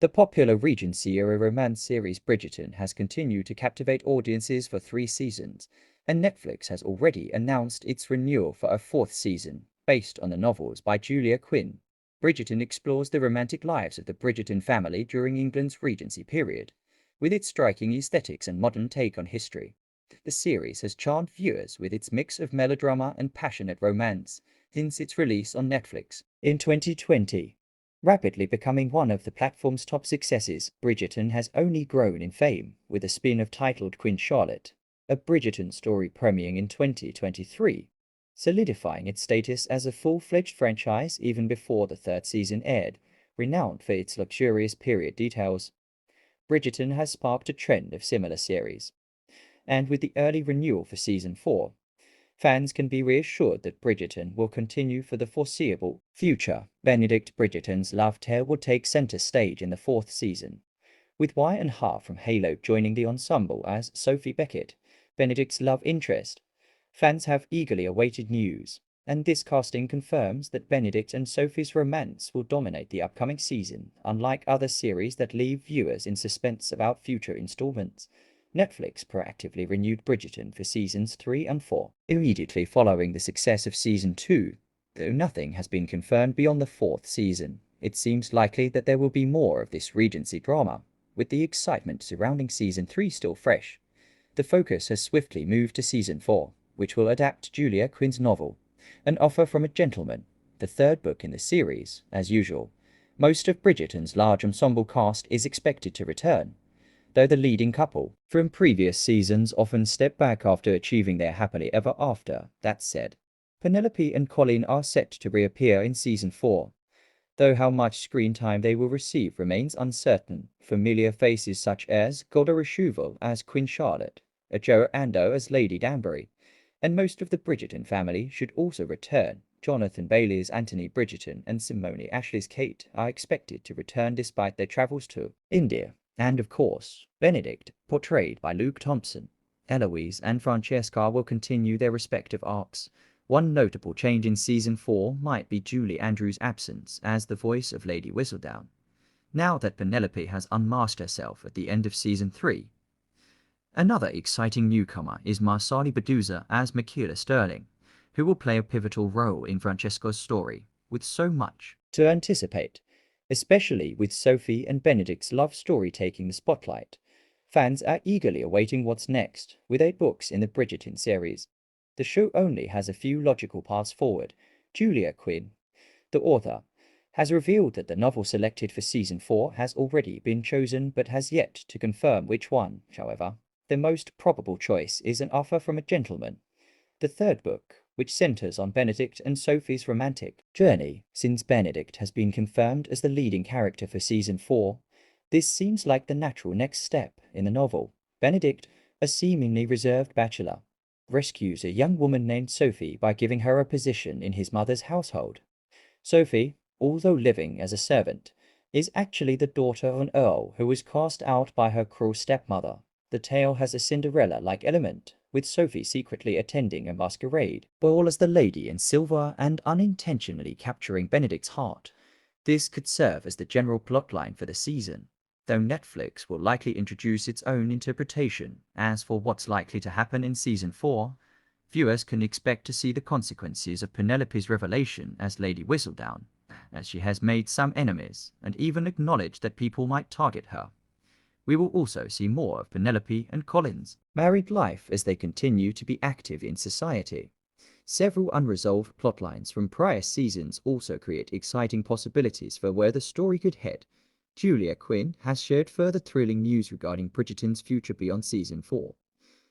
The popular Regency-era romance series Bridgerton has continued to captivate audiences for 3 seasons, and Netflix has already announced its renewal for a 4th season, based on the novels by Julia Quinn. Bridgerton explores the romantic lives of the Bridgerton family during England's Regency period, with its striking aesthetics and modern take on history. The series has charmed viewers with its mix of melodrama and passionate romance since its release on Netflix in 2020. Rapidly becoming one of the platform's top successes, Bridgerton has only grown in fame, with a spin-off titled Queen Charlotte, a Bridgerton story premiering in 2023, solidifying its status as a full-fledged franchise even before the 3rd season aired. Renowned for its luxurious period details, Bridgerton has sparked a trend of similar series, and with the early renewal for Season 4, fans can be reassured that Bridgerton will continue for the foreseeable future. Benedict Bridgerton's love tale will take center stage in the 4th season, with Wyatt and Har from Halo joining the ensemble as Sophie Beckett, Benedict's love interest. Fans have eagerly awaited news, and this casting confirms that Benedict and Sophie's romance will dominate the upcoming season. Unlike other series that leave viewers in suspense about future installments, Netflix proactively renewed Bridgerton for seasons 3 and 4, immediately following the success of season 2. Though nothing has been confirmed beyond the 4th season, it seems likely that there will be more of this Regency drama, with the excitement surrounding season 3 still fresh. The focus has swiftly moved to season 4, which will adapt Julia Quinn's novel, An Offer from a Gentleman, the 3rd book in the series. As usual, most of Bridgerton's large ensemble cast is expected to return, though the leading couple from previous seasons often step back after achieving their happily ever after. That said, Penelope and Colin are set to reappear in season 4, though how much screen time they will receive remains uncertain. Familiar faces such as Golda Rosheuvel as Queen Charlotte, Adjoa Andoh as Lady Danbury, and most of the Bridgerton family should also return. Jonathan Bailey's Anthony Bridgerton and Simone Ashley's Kate are expected to return despite their travels to India. And of course, Benedict, portrayed by Luke Thompson, Eloise and Francesca will continue their respective arcs. One notable change in season 4 might be Julie Andrews' absence as the voice of Lady Whistledown, now that Penelope has unmasked herself at the end of season 3. Another exciting newcomer is Marsali Beduza as Michaela Sterling, who will play a pivotal role in Francesca's story. With so much to anticipate, especially with Sophie and Benedict's love story taking the spotlight, fans are eagerly awaiting what's next. With 8 books in the Bridgerton series, the show only has a few logical paths forward. Julia Quinn, the author, has revealed that the novel selected for season 4 has already been chosen but has yet to confirm which one. However, the most probable choice is An Offer from a Gentleman, the 3rd book, which centers on Benedict and Sophie's romantic journey. Since Benedict has been confirmed as the leading character for season 4, this seems like the natural next step in the novel. Benedict, a seemingly reserved bachelor, rescues a young woman named Sophie by giving her a position in his mother's household. Sophie, although living as a servant, is actually the daughter of an earl who was cast out by her cruel stepmother. The tale has a Cinderella-like element, with Sophie secretly attending a masquerade ball as the lady in silver and unintentionally capturing Benedict's heart. This could serve as the general plotline for the season, though Netflix will likely introduce its own interpretation. As for what's likely to happen in season 4, viewers can expect to see the consequences of Penelope's revelation as Lady Whistledown, as she has made some enemies and even acknowledged that people might target her. We will also see more of Penelope and Colin's married life as they continue to be active in society. Several unresolved plotlines from prior seasons also create exciting possibilities for where the story could head. Julia Quinn has shared further thrilling news regarding Bridgerton's future beyond season 4.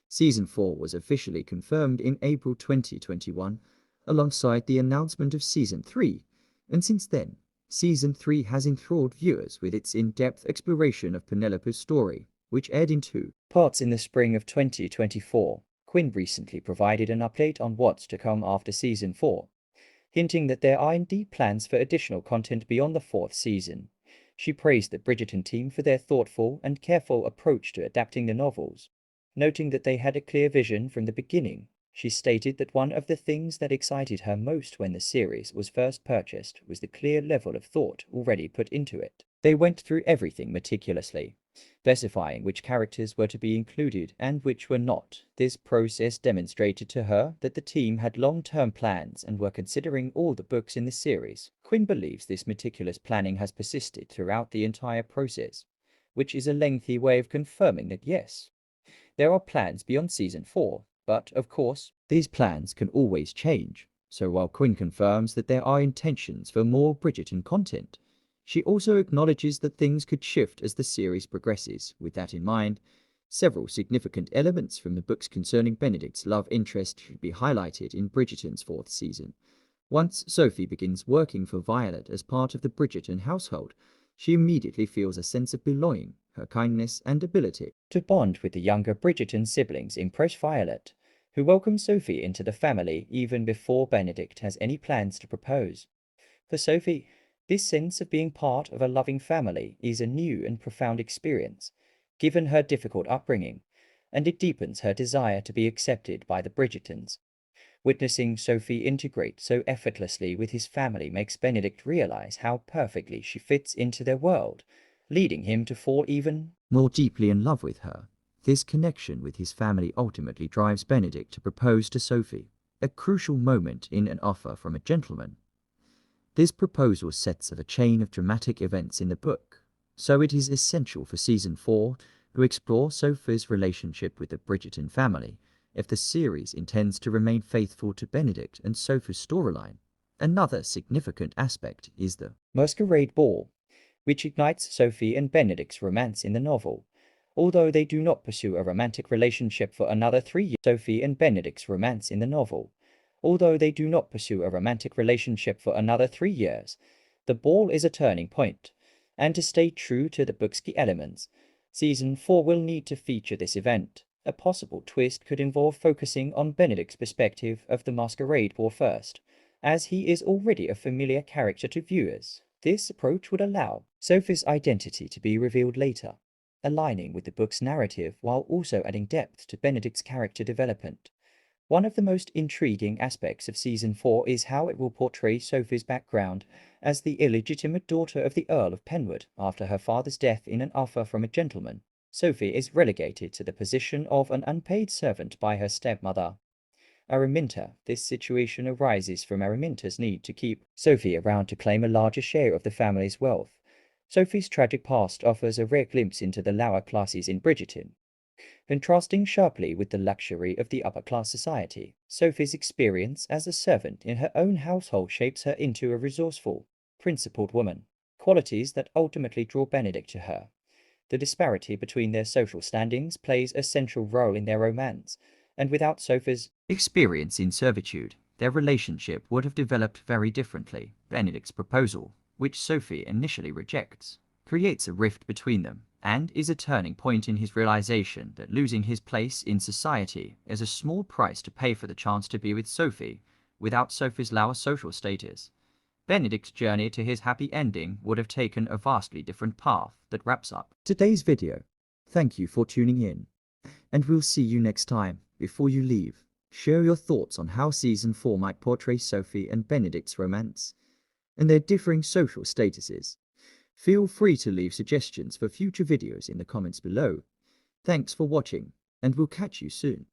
Season 4 was officially confirmed in April 2021, alongside the announcement of season 3, and since then, Season 3 has enthralled viewers with its in-depth exploration of Penelope's story, which aired in 2 parts in the spring of 2024. Quinn recently provided an update on what's to come after Season 4, hinting that there are indeed plans for additional content beyond the 4th season. She praised the Bridgerton team for their thoughtful and careful approach to adapting the novels, noting that they had a clear vision from the beginning. She stated that one of the things that excited her most when the series was first purchased was the clear level of thought already put into it. They went through everything meticulously, specifying which characters were to be included and which were not. This process demonstrated to her that the team had long-term plans and were considering all the books in the series. Quinn believes this meticulous planning has persisted throughout the entire process, which is a lengthy way of confirming that yes, there are plans beyond season 4, but of course, these plans can always change. So while Quinn confirms that there are intentions for more Bridgerton content, she also acknowledges that things could shift as the series progresses. With that in mind, several significant elements from the books concerning Benedict's love interest should be highlighted in Bridgerton's 4th season. Once Sophie begins working for Violet as part of the Bridgerton household, she immediately feels a sense of belonging. Her kindness and ability to bond with the younger Bridgerton siblings impress Violet, who welcomes Sophie into the family even before Benedict has any plans to propose. For Sophie, this sense of being part of a loving family is a new and profound experience, given her difficult upbringing, and it deepens her desire to be accepted by the Bridgertons. Witnessing Sophie integrate so effortlessly with his family makes Benedict realize how perfectly she fits into their world, leading him to fall even more deeply in love with her. This connection with his family ultimately drives Benedict to propose to Sophie, a crucial moment in An Offer from a Gentleman. This proposal sets up a chain of dramatic events in the book, so it is essential for season 4 to explore Sophie's relationship with the Bridgerton family if the series intends to remain faithful to Benedict and Sophie's storyline. Another significant aspect is the Masquerade Ball, which ignites Sophie and Benedict's romance in the novel. Although they do not pursue a romantic relationship for another 3 years, Sophie and Benedict's romance in the novel. Although they do not pursue a romantic relationship for another 3 years, the ball is a turning point, and to stay true to the book's key elements, season 4 will need to feature this event. A possible twist could involve focusing on Benedict's perspective of the Masquerade Ball first, as he is already a familiar character to viewers. This approach would allow Sophie's identity to be revealed later, aligning with the book's narrative while also adding depth to Benedict's character development. One of the most intriguing aspects of season 4 is how it will portray Sophie's background as the illegitimate daughter of the Earl of Penwood after her father's death in An Offer from a Gentleman. Sophie is relegated to the position of an unpaid servant by her stepmother, Araminta. This situation arises from Araminta's need to keep Sophie around to claim a larger share of the family's wealth. Sophie's tragic past offers a rare glimpse into the lower classes in Bridgerton, contrasting sharply with the luxury of the upper-class society. Sophie's experience as a servant in her own household shapes her into a resourceful, principled woman, qualities that ultimately draw Benedict to her. The disparity between their social standings plays a central role in their romance, and without Sophie's experience in servitude, their relationship would have developed very differently. Benedict's proposal, which Sophie initially rejects, creates a rift between them, and is a turning point in his realization that losing his place in society is a small price to pay for the chance to be with Sophie without Sophie's lower social status. Benedict's journey to his happy ending would have taken a vastly different path that wraps up today's video. Thank you for tuning in, and we'll see you next time. Before you leave, share your thoughts on how season 4 might portray Sophie and Benedict's romance and their differing social statuses. Feel free to leave suggestions for future videos in the comments below. Thanks for watching, and we'll catch you soon.